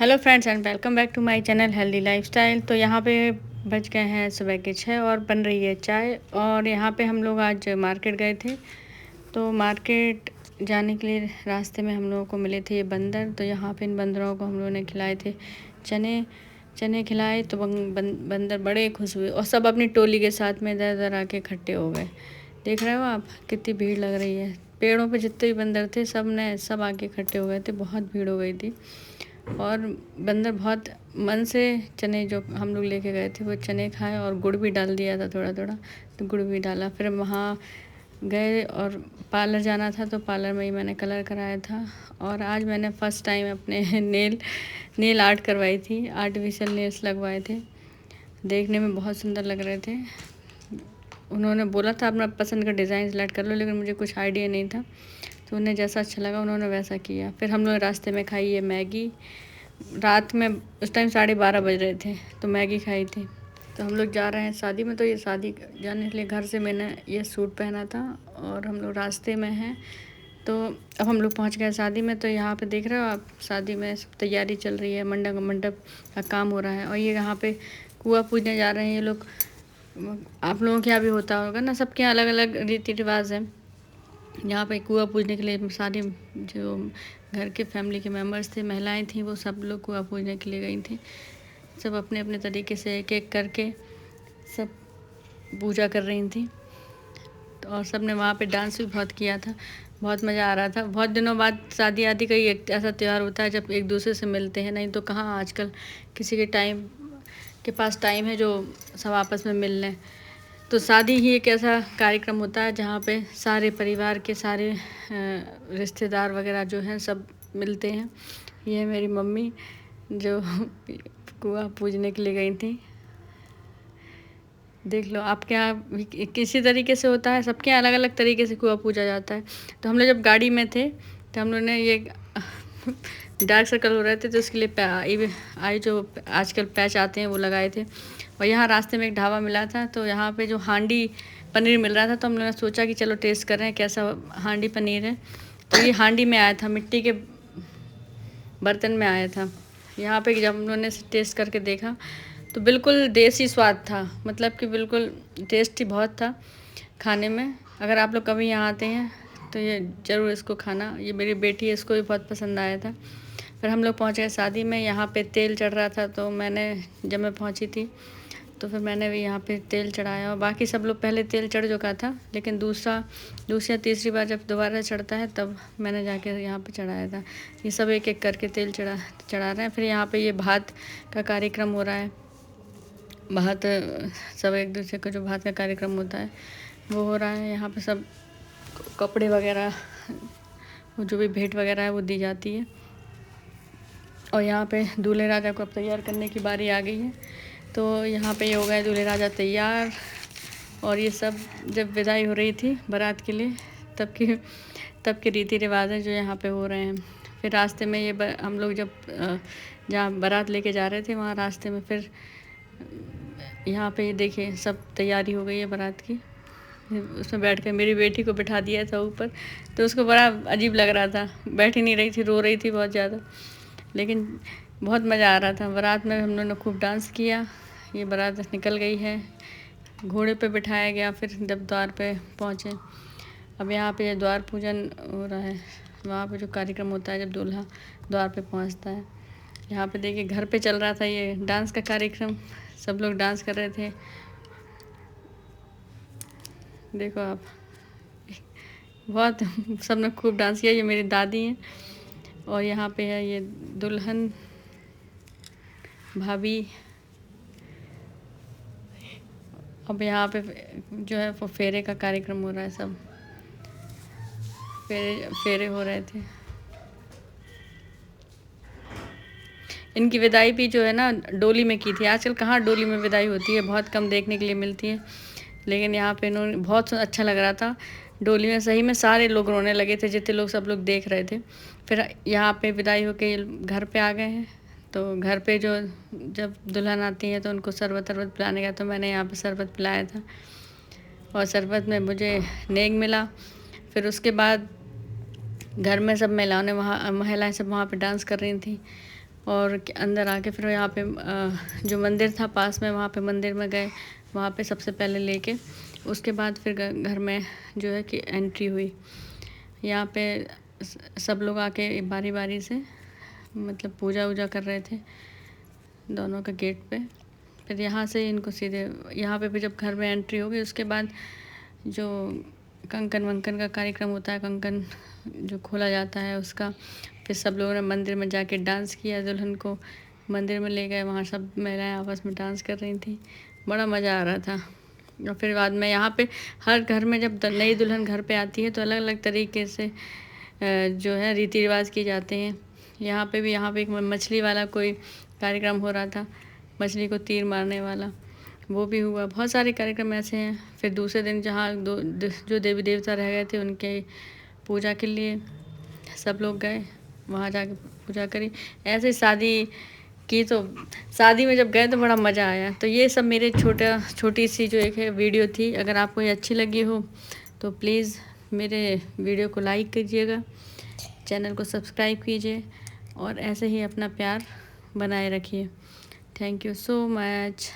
Hello friends and welcome back to my channel healthy lifestyle. तो यहाँ पे बज गए हैं सुबह के 6 और बन रही है चाय। और यहाँ पे हम लोग आज मार्केट गए थे। तो मार्केट जाने के लिए रास्ते में हम लोगों को मिले थे ये बंदर। तो यहाँ पे इन बंदरों को हम लोगों ने खिलाए थे चने चने खिलाए। तो बंदर बड़े खुश हुए और सब अपनी टोली के साथ में इधर उधर आके इकट्ठे हो गए। देख रहे हो आप कितनी भीड़ लग रही है। पेड़ों पे जितने भी बंदर थे सब आके इकट्ठे हो गए थे। बहुत भीड़ हो गई थी और बंदर बहुत मन से चने जो हम लोग लेके गए थे वो चने खाए और गुड़ भी डाल दिया था थोड़ा थोड़ा। तो गुड़ भी डाला। फिर वहाँ गए और पार्लर जाना था तो पार्लर में ही मैंने कलर कराया था। और आज मैंने फ़र्स्ट टाइम अपने नेल आर्ट करवाई थी। आर्टिफिशियल नेल्स लगवाए थे। देखने में बहुत सुंदर लग रहे थे। उन्होंने बोला था अपना पसंद का डिज़ाइन सेलेक्ट कर लो, लेकिन मुझे कुछ आइडिया नहीं था। तो उन्हें जैसा अच्छा लगा उन्होंने वैसा किया। फिर हम लोग रास्ते में खाई ये मैगी। रात में उस टाइम 12:30 बज रहे थे तो मैगी खाई थी। तो हम लोग जा रहे हैं शादी में। तो ये शादी जाने के लिए घर से मैंने ये सूट पहना था और हम लोग रास्ते में हैं। तो अब हम लोग पहुंच गए शादी में। तो यहाँ पे देख रहे हो आप, शादी में सब तैयारी चल रही है। मंडप का काम हो रहा है। और ये यहाँ पे कुआँ पूजने जा रहे हैं ये लोग। आप लोगों के यहाँ भी होता होगा ना, सबके अलग अलग रीति रिवाज हैं। यहाँ पे कुआँ पूजने के लिए सारी जो घर के फैमिली के मेम्बर्स थे, महिलाएं थीं, वो सब लोग कुआँ पूजने के लिए गई थी। सब अपने अपने तरीके से एक एक करके सब पूजा कर रही थी। तो और सब ने वहाँ पे डांस भी बहुत किया था। बहुत मज़ा आ रहा था। बहुत दिनों बाद शादी आदि का एक ऐसा त्यौहार होता है जब एक दूसरे से मिलते हैं। नहीं तो कहाँ आजकल किसी के पास टाइम है जो सब आपस में मिल लें। तो शादी ही एक ऐसा कार्यक्रम होता है जहाँ पे सारे परिवार के सारे रिश्तेदार वगैरह जो हैं सब मिलते हैं। ये है मेरी मम्मी जो कुआँ पूजने के लिए गई थी। देख लो आपके यहाँ भी किसी तरीके से होता है। सबके यहाँ अलग अलग तरीके से कुआँ पूजा जाता है। तो हम लोग जब गाड़ी में थे तो हम लोग ने ये डार्क सर्कल हो रहे थे तो उसके लिए आई जो आजकल पैच आते हैं वो लगाए थे। और यहाँ रास्ते में एक ढाबा मिला था। तो यहाँ पे जो हांडी पनीर मिल रहा था तो हम लोगों ने सोचा कि चलो टेस्ट करें कैसा हांडी पनीर है। तो ये हांडी में आया था, मिट्टी के बर्तन में आया था। यहाँ पे जब हम लोगों ने टेस्ट करके देखा तो बिल्कुल देसी स्वाद था। मतलब कि बिल्कुल टेस्टी बहुत था खाने में। अगर आप लोग कभी यहाँ आते हैं तो ये ज़रूर इसको खाना। ये मेरी बेटी है, इसको भी बहुत पसंद आया था। फिर हम लोग पहुँच गए शादी में। यहाँ पे तेल चढ़ रहा था तो जब मैं पहुँची थी तो फिर मैंने भी यहाँ पे तेल चढ़ाया। और बाकी सब लोग पहले तेल चढ़ चुका था, लेकिन दूसरी तीसरी बार जब दोबारा चढ़ता है तब मैंने जाके यहाँ पे चढ़ाया था। ये सब एक एक करके तेल चढ़ा रहे हैं। फिर यहाँ पे ये भात का कार्यक्रम हो रहा है। भात सब एक दूसरे का जो भात का कार्यक्रम होता है वो हो रहा है। यहाँ पे सब कपड़े वगैरह वो जो भी भेंट वगैरह है वो दी जाती है। और यहाँ पे दूल्हे राजा को अब तैयार करने की बारी आ गई है। तो यहाँ पे ये हो गए दूल्हे राजा तैयार। और ये सब जब विदाई हो रही थी बारात के लिए तब के रीति रिवाज है जो यहाँ पे हो रहे हैं। फिर रास्ते में हम लोग जब जहाँ बारात लेके जा रहे थे वहाँ रास्ते में फिर यहाँ पे ये देखिए सब तैयारी हो गई है बारात की। उसमें बैठ कर मेरी बेटी को बिठा दिया था ऊपर। तो उसको बड़ा अजीब लग रहा था, बैठ ही नहीं रही थी, रो रही थी बहुत ज़्यादा। लेकिन बहुत मज़ा आ रहा था। बारात में हम लोगों ने खूब डांस किया। ये बारात निकल गई है, घोड़े पे बिठाया गया। फिर जब द्वार पे पहुँचे, अब यहाँ पे द्वार पूजन हो रहा है। वहाँ पे जो कार्यक्रम होता है जब दूल्हा द्वार पे पहुँचता है। यहाँ पे देखिए घर पे चल रहा था ये डांस का कार्यक्रम। सब लोग डांस कर रहे थे। देखो आप, बहुत सब ने खूब डांस किया। ये मेरी दादी हैं और यहाँ पे है ये दुल्हन भाभी। अब यहाँ पे जो है वो फेरे का कार्यक्रम हो रहा है। सब फेरे हो रहे थे। इनकी विदाई भी जो है ना डोली में की थी। आजकल कहाँ डोली में विदाई होती है, बहुत कम देखने के लिए मिलती है। लेकिन यहाँ पे इन्होंने बहुत अच्छा लग रहा था डोली में। सही में सारे लोग रोने लगे थे, जितने लोग सब लोग देख रहे थे। फिर यहाँ पे विदाई होके घर पे आ गए हैं। तो घर पे जब दुल्हन आती है तो उनको शरबत पिलाने का, तो मैंने यहाँ पे शरबत पिलाया था। और शरबत में मुझे नेग मिला। फिर उसके बाद घर में सब महिलाएं सब वहाँ पे डांस कर रही थी। और अंदर आके फिर यहाँ पे जो मंदिर था पास में, वहाँ पे मंदिर में गए, वहाँ पे सबसे पहले लेके उसके बाद फिर घर में जो है कि एंट्री हुई। यहाँ पे सब लोग आके बारी बारी से मतलब पूजा वूजा कर रहे थे दोनों का गेट पे। फिर यहाँ से इनको सीधे यहाँ पे भी जब घर में एंट्री हो गई, उसके बाद जो कंकन वंकन का कार्यक्रम होता है, कंकन जो खोला जाता है उसका, फिर सब लोगों ने मंदिर में जाके डांस किया। दुल्हन को मंदिर में ले गए, वहाँ सब महिलाएं आपस में डांस कर रही थी, बड़ा मज़ा आ रहा था। और फिर बाद में यहाँ पे हर घर में जब नई दुल्हन घर पे आती है तो अलग अलग तरीके से जो है रीति रिवाज किए जाते हैं। यहाँ पे एक मछली वाला कोई कार्यक्रम हो रहा था, मछली को तीर मारने वाला, वो भी हुआ। बहुत सारे कार्यक्रम ऐसे हैं। फिर दूसरे दिन जहाँ जो देवी देवता रह गए थे उनके पूजा के लिए सब लोग गए, वहाँ जाके पूजा करी। ऐसे शादी की, तो शादी में जब गए तो बड़ा मज़ा आया। तो ये सब मेरे छोटी सी जो एक है वीडियो थी। अगर आपको ये अच्छी लगी हो तो प्लीज़ मेरे वीडियो को लाइक कीजिएगा, चैनल को सब्सक्राइब कीजिए और ऐसे ही अपना प्यार बनाए रखिए। Thank you so much.